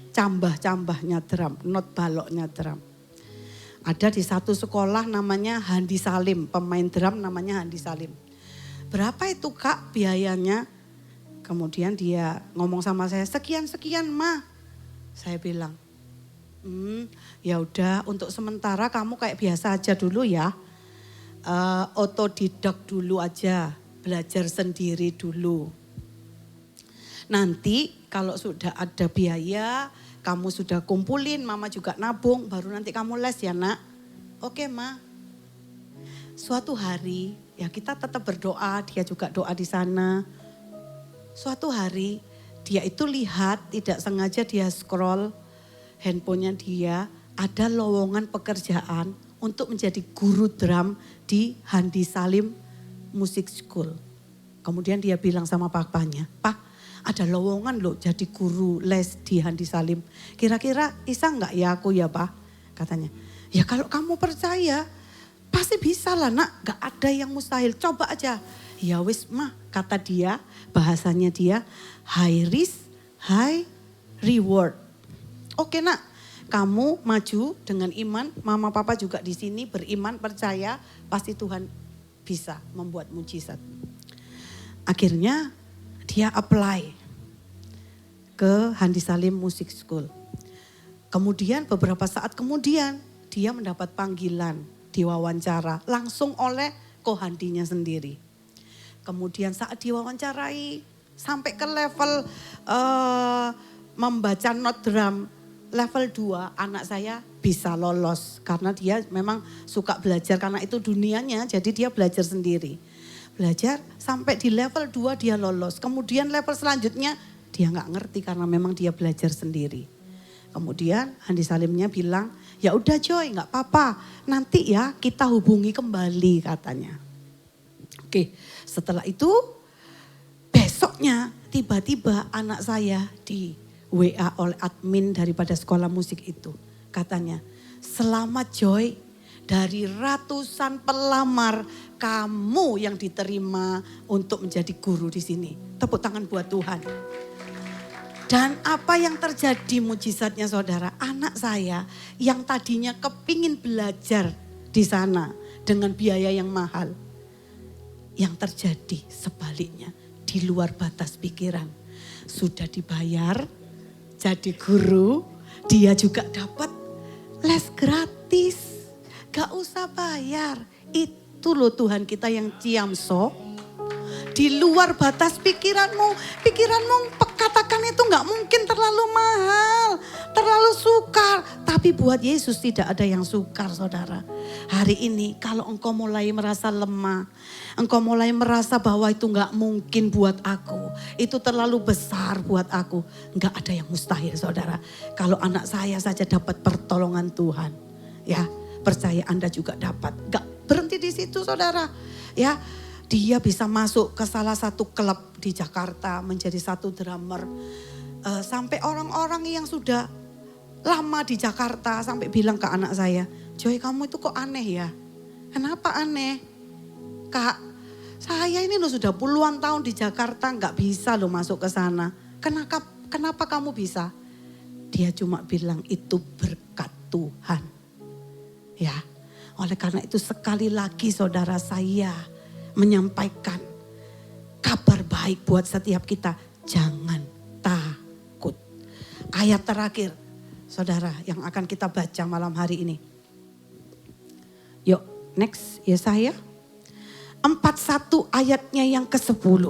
cambah-cambahnya drum, not baloknya drum." Ada di satu sekolah namanya Handi Salim, pemain drum namanya Handi Salim. "Berapa itu Kak biayanya?" Kemudian dia ngomong sama saya, "Sekian-sekian mah." Saya bilang, ya udah untuk sementara kamu kayak biasa aja dulu ya. Otodidak dulu aja, belajar sendiri dulu. Nanti kalau sudah ada biaya, kamu sudah kumpulin, mama juga nabung, baru nanti kamu les ya nak. Oke ma. Suatu hari ya kita tetap berdoa, dia juga doa di sana. Suatu hari dia itu lihat, tidak sengaja dia scroll handphonenya dia, ada lowongan pekerjaan untuk menjadi guru drum di Handi Salim Music School. Kemudian dia bilang sama papanya, "Pak, ada lowongan loh jadi guru les di Handi Salim. Kira-kira bisa enggak ya aku ya Pak?" Katanya. "Ya kalau kamu percaya pasti bisa lah nak, gak ada yang mustahil, coba aja." "Ya wis mah," kata dia, bahasanya dia, "high risk, high reward." "Oke nak, kamu maju dengan iman, mama papa juga di sini beriman, percaya, pasti Tuhan bisa membuat mujizat." Akhirnya dia apply ke Handi Salim Music School. Kemudian beberapa saat kemudian dia mendapat panggilan diwawancara langsung oleh Kohandinya sendiri. Kemudian saat diwawancarai sampai ke level membaca not drum level 2, anak saya bisa lolos karena dia memang suka belajar karena itu dunianya, jadi dia belajar sendiri. Belajar sampai di level 2 dia lolos. Kemudian level selanjutnya dia nggak ngerti karena memang dia belajar sendiri. Kemudian Handi Salimnya bilang, "Ya udah Joy, nggak apa-apa. Nanti ya kita hubungi kembali," katanya. Oke, setelah itu besoknya tiba-tiba anak saya di WA oleh admin daripada sekolah musik itu. Katanya, "Selamat Joy, dari ratusan pelamar kamu yang diterima untuk menjadi guru di sini." Tepuk tangan buat Tuhan. Dan apa yang terjadi mujizatnya saudara, anak saya yang tadinya kepingin belajar di sana dengan biaya yang mahal. Yang terjadi sebaliknya, di luar batas pikiran. Sudah dibayar, jadi guru, dia juga dapat les gratis. Gak usah bayar, itu loh Tuhan kita yang ciamso. Di luar batas pikiranmu katakan itu gak mungkin terlalu mahal, terlalu sukar. Tapi buat Yesus tidak ada yang sukar saudara. Hari ini kalau engkau mulai merasa lemah, engkau mulai merasa bahwa itu gak mungkin buat aku, itu terlalu besar buat aku, gak ada yang mustahil saudara. Kalau anak saya saja dapat pertolongan Tuhan, ya percaya Anda juga dapat. Gak berhenti di situ saudara, ya. Dia bisa masuk ke salah satu klub di Jakarta menjadi satu drummer. Sampai orang-orang yang sudah lama di Jakarta sampai bilang ke anak saya, "Joy kamu itu kok aneh ya?" "Kenapa aneh?" "Kak, Saya ini loh sudah puluhan tahun di Jakarta nggak bisa loh masuk ke sana. Kenapa kamu bisa? Dia cuma bilang itu berkat Tuhan. Ya, oleh karena itu sekali lagi saudara saya menyampaikan kabar baik buat setiap kita. Jangan takut. Ayat terakhir saudara yang akan kita baca malam hari ini. Yuk next Yesaya 41 ayatnya yang ke-10.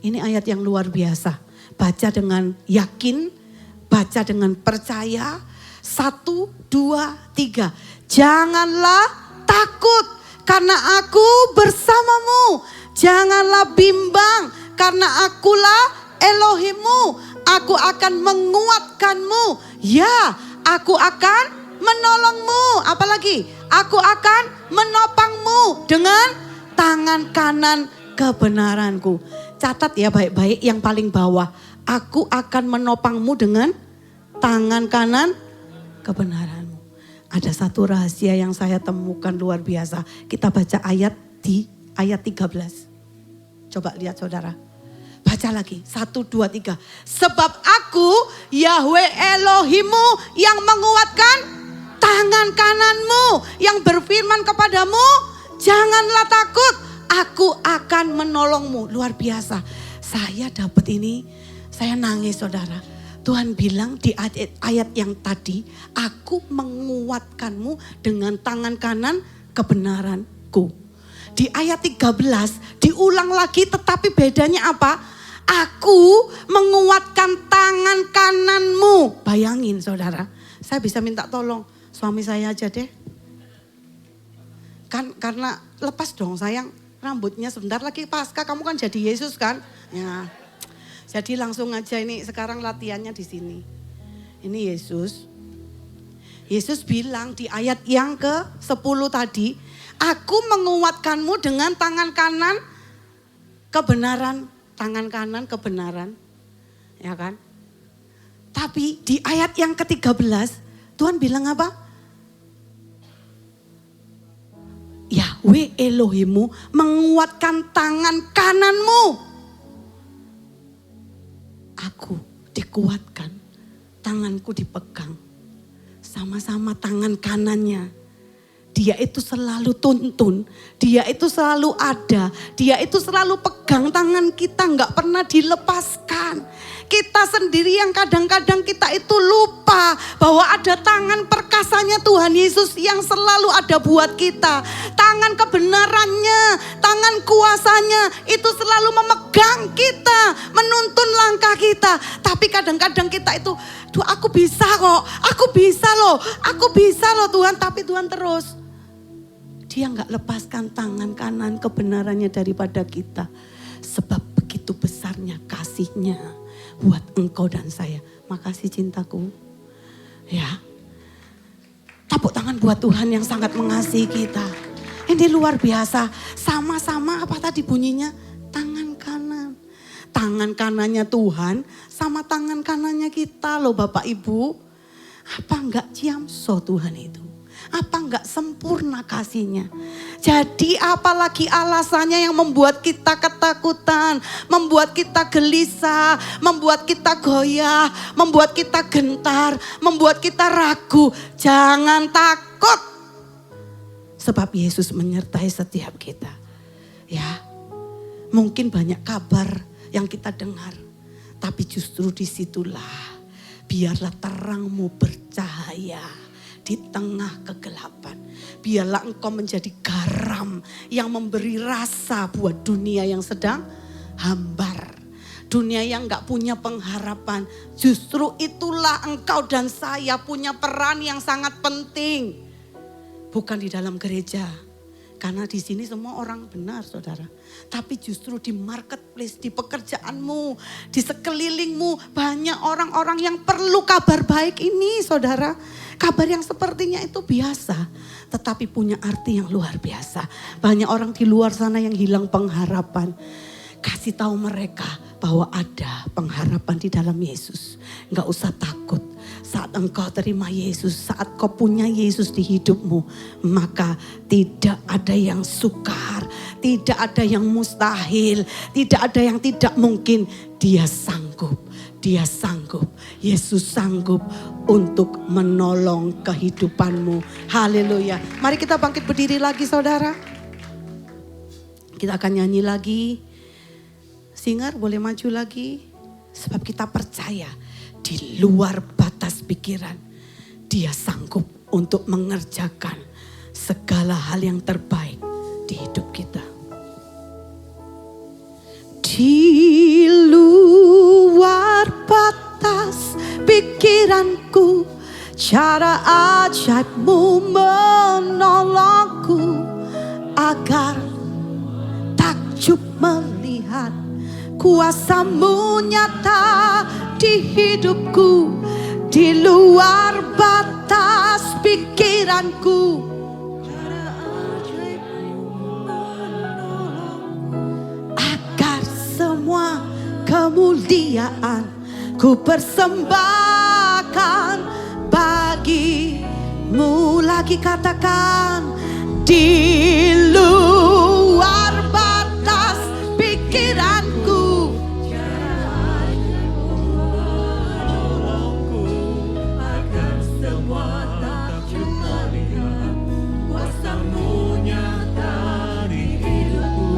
Ini ayat yang luar biasa. Baca dengan yakin, baca dengan percaya. 1, 2, 3. Janganlah takut karena aku bersamamu. Janganlah bimbang karena akulah Elohimmu. Aku akan menguatkanmu. Ya, aku akan menolongmu. Apalagi? Aku akan menopangmu dengan tangan kanan kebenaranku. Catat ya baik-baik yang paling bawah. Aku akan menopangmu dengan tangan kanan kebenaranmu. Ada satu rahasia yang saya temukan luar biasa. Kita baca ayat 13. Coba lihat saudara. Baca lagi, 1, 2, 3. Sebab aku Yahweh Elohimmu yang menguatkan tangan kananmu. Yang berfirman kepadamu, janganlah takut, aku akan menolongmu. Luar biasa, saya dapat ini, saya nangis saudara. Tuhan bilang di ayat yang tadi, aku menguatkanmu dengan tangan kanan kebenaranku. Di ayat 13 diulang lagi tetapi bedanya apa? Aku menguatkan tangan kananmu. Bayangin saudara, saya bisa minta tolong suami saya aja deh. Karena lepas dong sayang, rambutnya sebentar lagi Paskah, kamu kan jadi Yesus kan? Ya. Jadi langsung aja ini sekarang latihannya di sini. Ini Yesus. Yesus bilang di ayat yang ke-10 tadi, aku menguatkanmu dengan tangan kanan kebenaran, tangan kanan kebenaran. Ya kan? Tapi di ayat yang ke-13 Tuhan bilang apa? Yahweh Elohimmu menguatkan tangan kananmu. Aku dikuatkan, tanganku dipegang. Sama-sama tangan kanannya. Dia itu selalu tuntun, dia itu selalu ada, dia itu selalu pegang tangan kita, gak pernah dilepaskan. Kita sendiri yang kadang-kadang kita itu lupa bahwa ada tangan perkasanya Tuhan Yesus yang selalu ada buat kita. Tangan kebenarannya, tangan kuasanya itu selalu memegang kita, menuntun langkah kita. Tapi kadang-kadang kita itu, duh aku bisa kok, aku bisa loh Tuhan. Tapi Tuhan terus, dia gak lepaskan tangan kanan kebenarannya daripada kita. Sebab begitu besarnya kasihnya buat engkau dan saya. Makasih cintaku. Ya. Tepuk tangan buat Tuhan yang sangat mengasihi kita. Ini luar biasa. Sama-sama apa tadi bunyinya? Tangan kanan. Tangan kanannya Tuhan sama tangan kanannya kita loh Bapak Ibu. Apa enggak ciamso Tuhan itu? Apa enggak sempurna kasihnya? Jadi apalagi alasannya yang membuat kita ketakutan, membuat kita gelisah, membuat kita goyah, membuat kita gentar, membuat kita ragu. Jangan takut. Sebab Yesus menyertai setiap kita. Ya, mungkin banyak kabar yang kita dengar. Tapi justru disitulah biarlah terangmu bercahaya di tengah kegelapan. Biarlah engkau menjadi garam yang memberi rasa buat dunia yang sedang hambar. Dunia yang gak punya pengharapan. Justru itulah engkau dan saya punya peran yang sangat penting. Bukan di dalam gereja. Karena di sini semua orang benar saudara. Tapi justru di marketplace, di pekerjaanmu, di sekelilingmu banyak orang-orang yang perlu kabar baik ini saudara. Kabar yang sepertinya itu biasa, tetapi punya arti yang luar biasa. Banyak orang di luar sana yang hilang pengharapan. Kasih tahu mereka bahwa ada pengharapan di dalam Yesus. Enggak usah takut. Saat engkau terima Yesus, saat kau punya Yesus di hidupmu, maka tidak ada yang sukar, Tidak ada yang mustahil, tidak ada yang tidak mungkin. Dia sanggup, dia sanggup. Yesus sanggup untuk menolong kehidupanmu. Haleluya. Mari kita bangkit berdiri lagi saudara. Kita akan nyanyi lagi. Singer boleh maju lagi. Sebab kita percaya di luar batas pikiran. Dia sanggup untuk mengerjakan segala hal yang terbaik di hidup kita. Di luar batas pikiranku, cara ajaibmu menolongku, agar takjub melihat kuasamu nyata di hidupku. Di luar batas pikiranku, semua kemuliaan ku persembahkan bagimu. Lagi katakan, di luar batas pikiranku, agar semua takjub melihat kuasamu nyata di hidupku.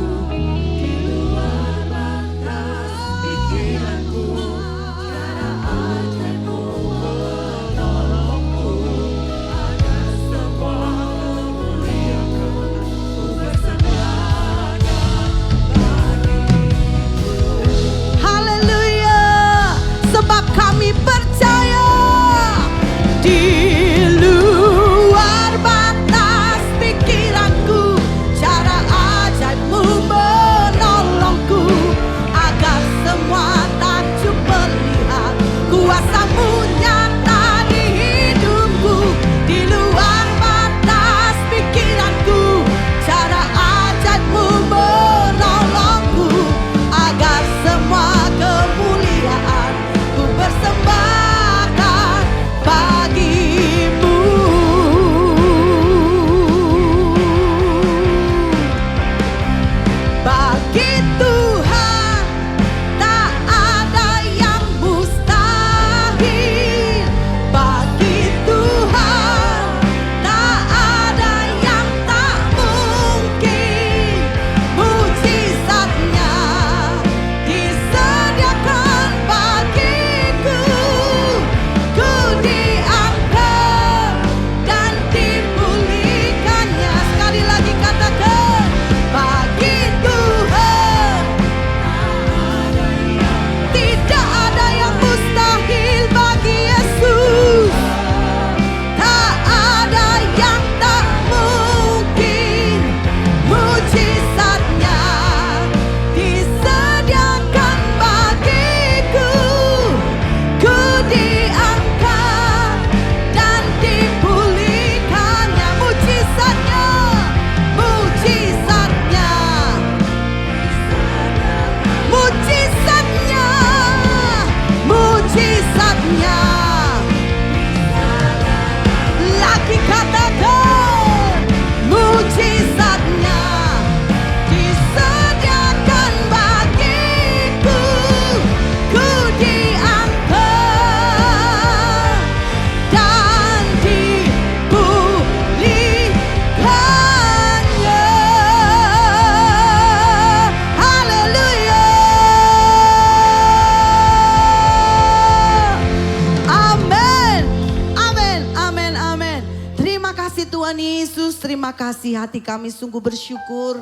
Terima kasih, hati kami sungguh bersyukur.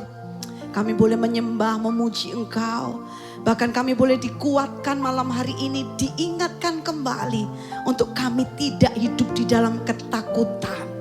Kami boleh menyembah, memuji Engkau. Bahkan kami boleh dikuatkan malam hari ini, diingatkan kembali untuk kami tidak hidup di dalam ketakutan.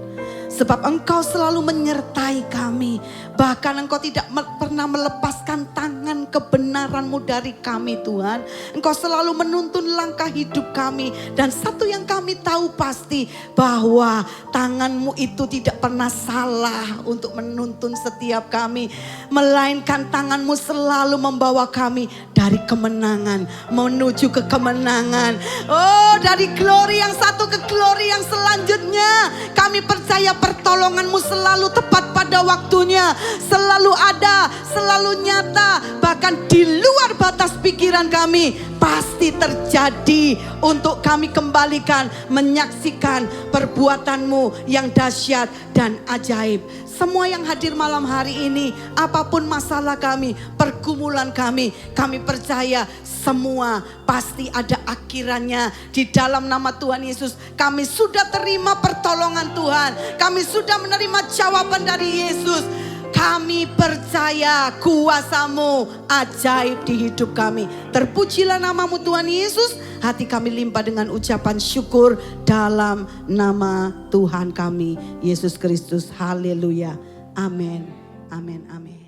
Sebab Engkau selalu menyertai kami. Bahkan Engkau tidak pernah melepaskan tangan kebenaran-Mu dari kami Tuhan. Engkau selalu menuntun langkah hidup kami. Dan satu yang kami tahu pasti, bahwa tangan-Mu itu tidak pernah salah untuk menuntun setiap kami. Melainkan tangan-Mu selalu membawa kami dari kemenangan menuju ke kemenangan. Oh, dari glory yang satu ke glory yang selanjutnya. Kami percaya supaya pertolonganmu selalu tepat pada waktunya, selalu ada, selalu nyata, bahkan di luar batas pikiran kami pasti terjadi untuk kami kembalikan, menyaksikan perbuatanmu yang dahsyat dan ajaib. Semua yang hadir malam hari ini, apapun masalah kami, pergumulan kami percaya semua pasti ada akhirannya. Di dalam nama Tuhan Yesus, kami sudah terima pertolongan Tuhan. Kami sudah menerima jawaban dari Yesus. Kami percaya kuasa-Mu ajaib di hidup kami. Terpujilah nama-Mu Tuhan Yesus. Hati kami limpah dengan ucapan syukur dalam nama Tuhan kami, Yesus Kristus. Haleluya. Amin. Amin. Amin.